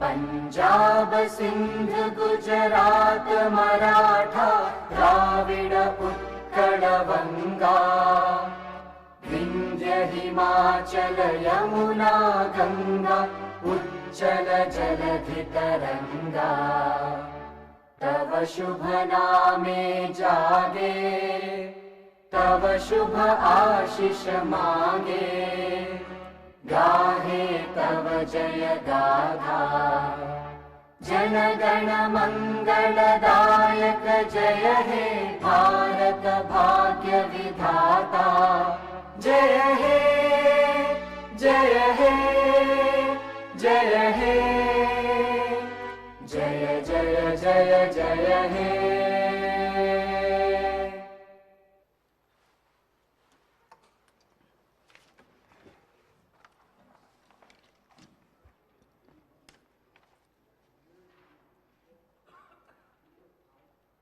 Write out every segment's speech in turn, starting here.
पंजाब सिंध गुजरात मराठा द्राविड उत्कल वंगा विंध्य हिमाचल यमुना गंगा उच्चल जलधि तरंगा तव शुभ नामे जागे तव शुभ आशीष मांगे गाहे तव जय गाथा जनगण मंगलदायक जय हे भारत भाग्य विधाता जय हे जय हे जय हे जय जय जय जय हे।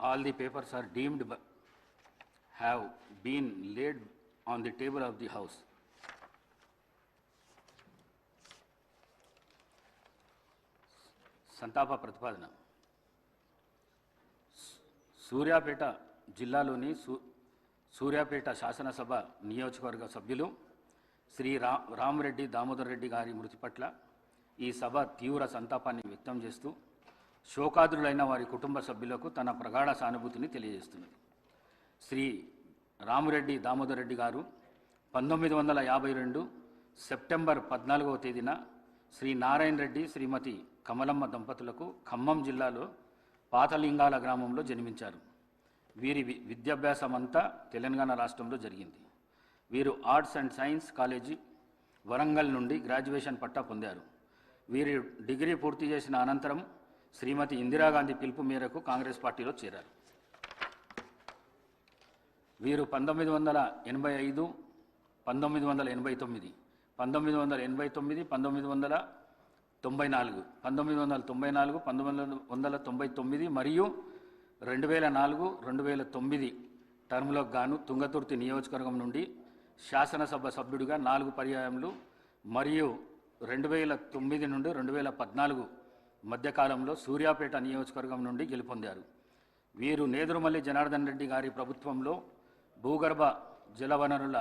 All the papers are deemed have been laid on the table of the House. సంతాప ప్రతిపాదన. సూర్యాపేట జిల్లాలోని సూర్యాపేట శాసనసభ నియోజకవర్గ సభ్యులు శ్రీ రామరెడ్డి దామోదర్ రెడ్డి గారి మృతి పట్ల ఈ సభ తీవ్ర సంతాపాన్ని వ్యక్తం చేస్తూ శోకాదులైన వారి కుటుంబ సభ్యులకు తన ప్రగాఢ సానుభూతిని తెలియజేస్తున్నది. శ్రీ రామరెడ్డి దామోదర్ రెడ్డి గారు 1952 సెప్టెంబర్ 14వ తేదీన శ్రీ నారాయణ రెడ్డి శ్రీమతి కమలమ్మ దంపతులకు ఖమ్మం జిల్లాలో పాతలింగాల గ్రామంలో జన్మించారు. వీరి విద్యాభ్యాసం అంతా తెలంగాణ రాష్ట్రంలో జరిగింది. వీరు arts and science college Warangal నుండి గ్రాడ్యుయేషన్ పట్టా పొందారు. వీరు డిగ్రీ పూర్తి చేసిన అనంతరం శ్రీమతి ఇందిరాగాంధీ పిలుపు మేరకు కాంగ్రెస్ పార్టీలో చేరారు. వీరు 1985, 1989, 1989, 1994, 1999 మరియు 2004, 2009 టర్ములకు గాను తుంగతుర్తి నియోజకవర్గం నుండి శాసనసభ సభ్యుడిగా 4 పర్యాయములు మరియు 2009 నుండి 2014 మధ్యకాలంలో సూర్యాపేట నియోజకవర్గం నుండి గెలుపొందారు. వీరు నేదురుమల్లి జనార్దన్ రెడ్డి గారి ప్రభుత్వంలో భూగర్భ జలవనరుల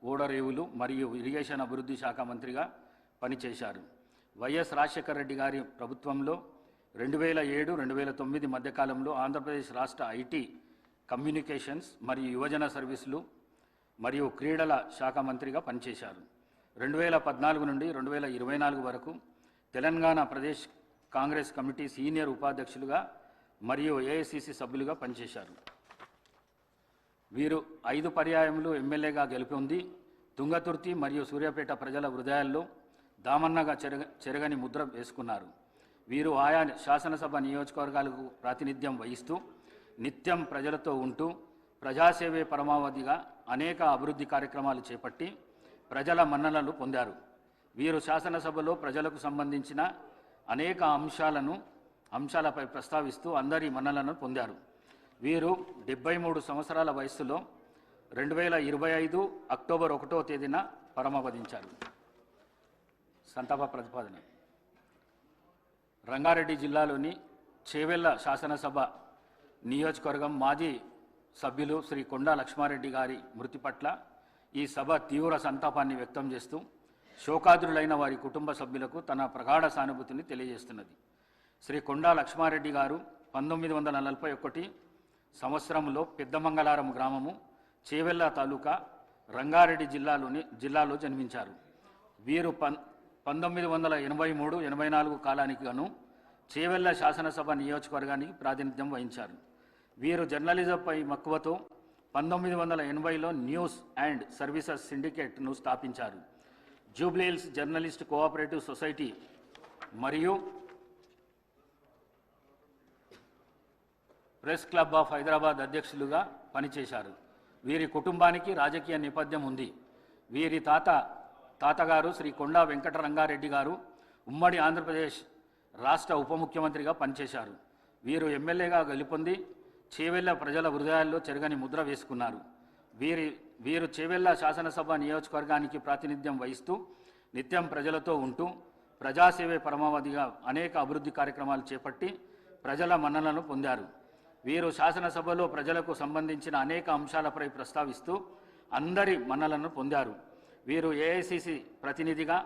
ఓడరేవులు మరియు ఇరిగేషన్ అభివృద్ధి శాఖ మంత్రిగా పనిచేశారు. వైఎస్ రాజశేఖర రెడ్డి గారి ప్రభుత్వంలో 2007, 2009 మధ్యకాలంలో ఆంధ్రప్రదేశ్ రాష్ట్ర ఐటీ, కమ్యూనికేషన్స్ మరియు యువజన సర్వీసులు మరియు క్రీడల శాఖ మంత్రిగా పనిచేశారు. 2014 నుండి 2024 వరకు తెలంగాణ ప్రదేశ్ కాంగ్రెస్ కమిటీ సీనియర్ ఉపాధ్యక్షులుగా మరియు ఏఐసిసి సభ్యులుగా పనిచేశారు. వీరు 5 పర్యాయములు ఎమ్మెల్యేగా గెలుపొంది తుంగతుర్తి మరియు సూర్యాపేట ప్రజల హృదయాల్లో దామన్నగా చెరగని ముద్ర వేసుకున్నారు. వీరు ఆయా శాసనసభ నియోజకవర్గాలకు ప్రాతినిధ్యం వహిస్తూ నిత్యం ప్రజలతో ఉంటూ ప్రజాసేవే పరమావధిగా అనేక అభివృద్ధి కార్యక్రమాలు చేపట్టి ప్రజల మన్ననలు పొందారు. వీరు శాసనసభలో ప్రజలకు సంబంధించిన అనేక అంశాలపై ప్రస్తావిస్తూ అందరి మన్ననలను పొందారు. వీరు 73 సంవత్సరాల వయస్సులో 2025 అక్టోబర్ 1వ తేదీన పరమపదించారు. సంతాప ప్రతిపాదన. రంగారెడ్డి జిల్లాలోని చేవెళ్ల శాసనసభ నియోజకవర్గం మాజీ సభ్యులు శ్రీ కొండా లక్ష్మారెడ్డి గారి మృతి పట్ల ఈ సభ తీవ్ర సంతాపాన్ని వ్యక్తం చేస్తూ శోకాదులైన వారి కుటుంబ సభ్యులకు తన ప్రగాఢ సానుభూతిని తెలియజేస్తున్నది. శ్రీ కొండా లక్ష్మారెడ్డి గారు 1941 సంవత్సరంలో పెద్దమంగళారం గ్రామము, చేవెళ్ల తాలూకా, రంగారెడ్డి జిల్లాలో జన్మించారు. వీరు 1983-84 కాలానికి గాను చేవెళ్ల శాసనసభ నియోజకవర్గానికి ప్రాతినిధ్యం వహించారు. వీరు జర్నలిజంపై మక్కువతో 1980లో న్యూస్ అండ్ సర్వీసెస్ సిండికేట్ను స్థాపించారు. జూబ్లీహిల్స్ జర్నలిస్ట్ కోఆపరేటివ్ సొసైటీ మరియు ప్రెస్ క్లబ్ ఆఫ్ హైదరాబాద్ అధ్యక్షులుగా పనిచేశారు. వీరి కుటుంబానికి రాజకీయ నేపథ్యం ఉంది. వీరి తాతగారు శ్రీ కొండా వెంకటరంగారెడ్డి గారు ఉమ్మడి ఆంధ్రప్రదేశ్ రాష్ట్ర ఉప ముఖ్యమంత్రిగా పనిచేశారు. వీరు ఎమ్మెల్యేగా గెలుపొంది చేవెళ్ల ప్రజల హృదయాల్లో చెరగని ముద్ర వేసుకున్నారు. వీరు చేవెళ్ల శాసనసభ నియోజకవర్గానికి ప్రాతినిధ్యం వహిస్తూ నిత్యం ప్రజలతో ఉంటూ ప్రజాసేవే పరమావధిగా అనేక అభివృద్ధి కార్యక్రమాలు చేపట్టి ప్రజల మన్ననలను పొందారు. వీరు శాసనసభలో ప్రజలకు సంబంధించిన అనేక అంశాలపై ప్రస్తావిస్తూ అందరి మన్ననలను పొందారు. వీరు ఏఐసిసి ప్రతినిధిగా,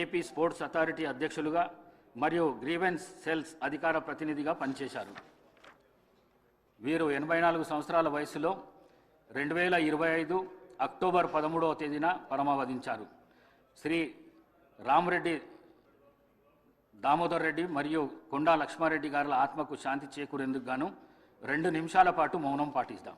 ఏపీ స్పోర్ట్స్ అథారిటీ అధ్యక్షులుగా మరియు గ్రీవెన్స్ సెల్స్ అధికార ప్రతినిధిగా పనిచేశారు. వీరు 84 సంవత్సరాల వయసులో 2025 అక్టోబర్ 13వ తేదీన పరమావధించారు. శ్రీ రామరెడ్డి దామోదర్ రెడ్డి మరియు కొండా లక్ష్మారెడ్డి గారి ఆత్మకు శాంతి చేకూరేందుకు గాను 2 నిమిషాల పాటు మౌనం పాటిస్తాం.